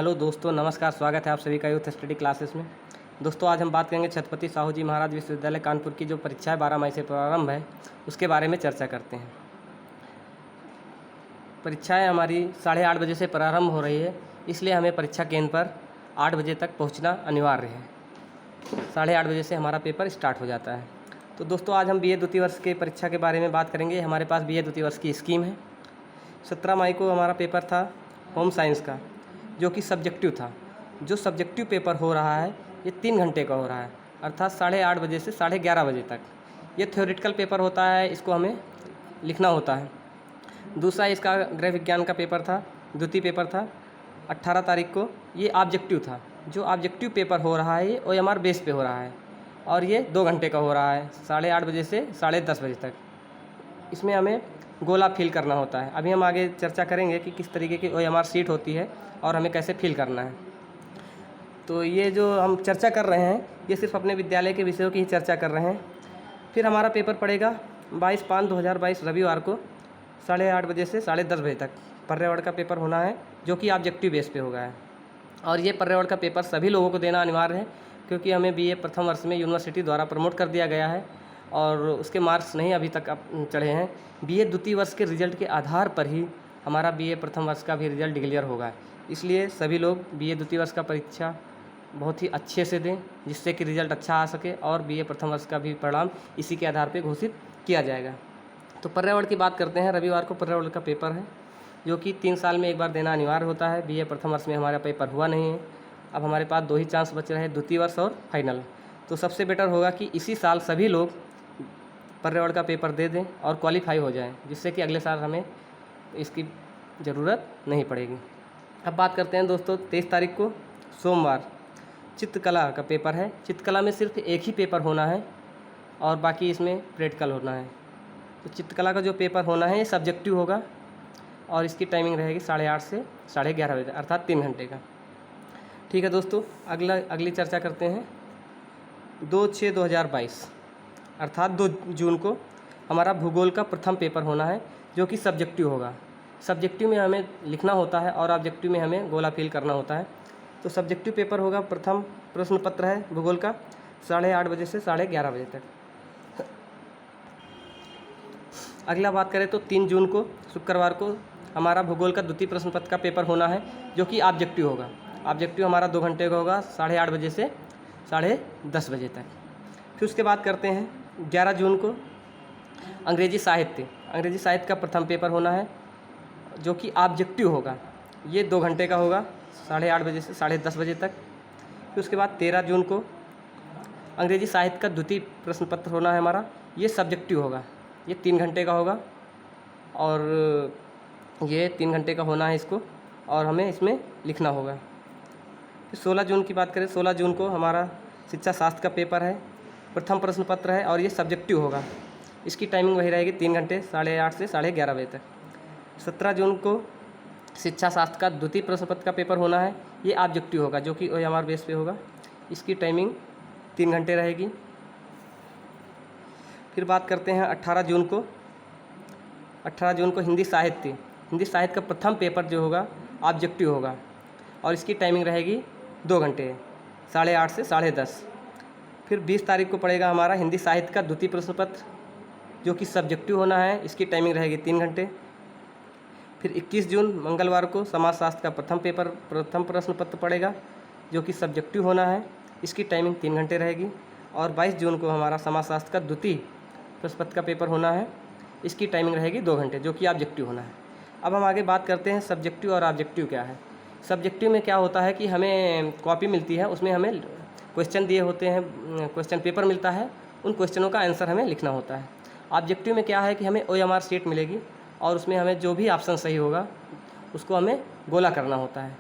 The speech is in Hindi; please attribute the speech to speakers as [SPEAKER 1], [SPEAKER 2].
[SPEAKER 1] हेलो दोस्तों, नमस्कार। स्वागत है आप सभी का यूथ स्टडी क्लासेस में। दोस्तों, आज हम बात करेंगे छत्रपति साहू जी महाराज विश्वविद्यालय कानपुर की जो परीक्षा है 12 मई से प्रारंभ है, उसके बारे में चर्चा करते हैं। परीक्षाएं हमारी 8:30 बजे से प्रारंभ हो रही है, इसलिए हमें परीक्षा केंद्र पर 8 बजे तक पहुंचना अनिवार्य है। 8:30 बजे से हमारा पेपर स्टार्ट हो जाता है। तो दोस्तों, आज हम BA द्वितीय वर्ष के परीक्षा के बारे में बात करेंगे। हमारे पास BA द्वितीय वर्ष की स्कीम है। 17 मई को हमारा पेपर था होम साइंस का, जो कि सब्जेक्टिव था। जो सब्जेक्टिव पेपर हो रहा है ये 3 घंटे का हो रहा है, अर्थात 8:30 बजे से 11:30 बजे तक। ये थ्योरेटिकल पेपर होता है, इसको हमें लिखना होता है। दूसरा इसका गृह विज्ञान का पेपर था, द्वितीय पेपर था 18 तारीख को। ये ऑब्जेक्टिव था। जो ऑब्जेक्टिव पेपर हो रहा है ये OMR बेस पे हो रहा है और ये 2 घंटे का हो रहा है, 8:30 बजे से 10:30 बजे तक। इसमें हमें गोला फिल करना होता है। अभी हम आगे चर्चा करेंगे कि किस तरीके की OMR सीट होती है और हमें कैसे फिल करना है। तो ये जो हम चर्चा कर रहे हैं ये सिर्फ अपने विद्यालय के विषयों की ही चर्चा कर रहे हैं। फिर हमारा पेपर पड़ेगा 22/5/2022 रविवार को 8:30 बजे से 10:30 बजे तक। पर्यावरण का पेपर होना है, जो कि ऑब्जेक्टिव बेस पे होगा है। और ये पर्यावरण का पेपर सभी लोगों को देना अनिवार्य है, क्योंकि हमें BA प्रथम वर्ष में यूनिवर्सिटी द्वारा प्रमोट कर दिया गया है और उसके मार्क्स नहीं अभी तक चढ़े हैं। BA द्वितीय वर्ष के रिजल्ट के आधार पर ही हमारा BA प्रथम वर्ष का भी रिजल्ट डिक्लेयर होगा। इसलिए सभी लोग BA द्वितीय वर्ष का परीक्षा बहुत ही अच्छे से दें, जिससे कि रिजल्ट अच्छा आ सके और BA प्रथम वर्ष का भी परिणाम इसी के आधार पर घोषित किया जाएगा। तो पर्यावरण की बात करते हैं। रविवार को पर्यावरण का पेपर है, जो कि 3 साल में एक बार देना अनिवार्य होता है। BA प्रथम वर्ष में हमारा पेपर हुआ नहीं है। अब हमारे पास 2 ही चांस बच रहे हैं, द्वितीय वर्ष और फाइनल। तो सबसे बेटर होगा कि इसी साल सभी लोग पर्यावरण का पेपर दे दें और क्वालिफाई हो जाएं, जिससे कि अगले साल हमें इसकी ज़रूरत नहीं पड़ेगी। अब बात करते हैं दोस्तों, 23 तारीख को सोमवार चित्रकला का पेपर है। चित्रकला में सिर्फ एक ही पेपर होना है और बाकी इसमें प्रैक्टिकल होना है। तो चित्रकला का जो पेपर होना है ये सब्जेक्टिव होगा और इसकी टाइमिंग रहेगी 8:30 से 11:30 बजे, अर्थात 3 घंटे का। ठीक है दोस्तों, अगली चर्चा करते हैं। 2/6/2022 अर्थात 2 जून को हमारा भूगोल का प्रथम पेपर होना है, जो कि सब्जेक्टिव होगा। सब्जेक्टिव में हमें लिखना होता है और ऑब्जेक्टिव में हमें गोला फिल करना होता है। तो सब्जेक्टिव पेपर होगा, प्रथम प्रश्न पत्र है भूगोल का, 8:30 बजे से 11:30 बजे तक। अगला बात करें तो 3 जून को शुक्रवार को हमारा भूगोल का द्वितीय प्रश्न पत्र का पेपर होना है, जो कि ऑब्जेक्टिव होगा। ऑब्जेक्टिव हमारा 2 घंटे का होगा, 8:30 बजे से 10:30 बजे तक। फिर उसके बाद करते हैं 11 जून को अंग्रेजी साहित्य का प्रथम पेपर होना है, जो कि ऑब्जेक्टिव होगा। ये 2 घंटे का होगा, 8:30 बजे से 10:30 बजे तक। फिर उसके बाद 13 जून को अंग्रेजी साहित्य का द्वितीय प्रश्न पत्र होना है हमारा। ये सब्जेक्टिव होगा, ये 3 घंटे का होगा और ये 3 घंटे का होना है इसको, और हमें इसमें लिखना होगा। फिर 16 जून की बात करें, 16 जून को हमारा शिक्षा शास्त्र का पेपर है, प्रथम प्रश्न पत्र है और ये सब्जेक्टिव होगा। इसकी टाइमिंग वही रहेगी 3 घंटे, 8:30 से 11:30 बजे तक। 17 जून को शिक्षा शास्त्र का द्वितीय प्रश्न पत्र का पेपर होना है। ये ऑब्जेक्टिव होगा, जो कि OMR बेस पे होगा। इसकी टाइमिंग 3 घंटे रहेगी। फिर बात करते हैं 18 जून को। 18 जून को हिंदी साहित्य का प्रथम पेपर जो होगा ऑब्जेक्टिव होगा और इसकी टाइमिंग रहेगी 2 घंटे, 8:30 से 10:30। फिर 20 तारीख को पड़ेगा हमारा हिंदी साहित्य का द्वितीय प्रश्न पत्र, जो कि सब्जेक्टिव होना है। इसकी टाइमिंग रहेगी 3 घंटे। फिर 21 जून मंगलवार को समाजशास्त्र का प्रथम प्रश्न पत्र पड़ेगा, जो कि सब्जेक्टिव होना है। इसकी टाइमिंग 3 घंटे रहेगी। और 22 जून को हमारा समाजशास्त्र का द्वितीय प्रश्न पत्र का पेपर होना है। इसकी टाइमिंग रहेगी 2 घंटे, जो कि ऑब्जेक्टिव होना है। अब हम आगे बात करते हैं सब्जेक्टिव और ऑब्जेक्टिव क्या है। सब्जेक्टिव में क्या होता है कि हमें कॉपी मिलती है, उसमें हमें क्वेश्चन दिए होते हैं, क्वेश्चन पेपर मिलता है, उन क्वेश्चनों का आंसर हमें लिखना होता है। ऑब्जेक्टिव में क्या है कि हमें OMR शीट मिलेगी और उसमें हमें जो भी ऑप्शन सही होगा उसको हमें गोला करना होता है।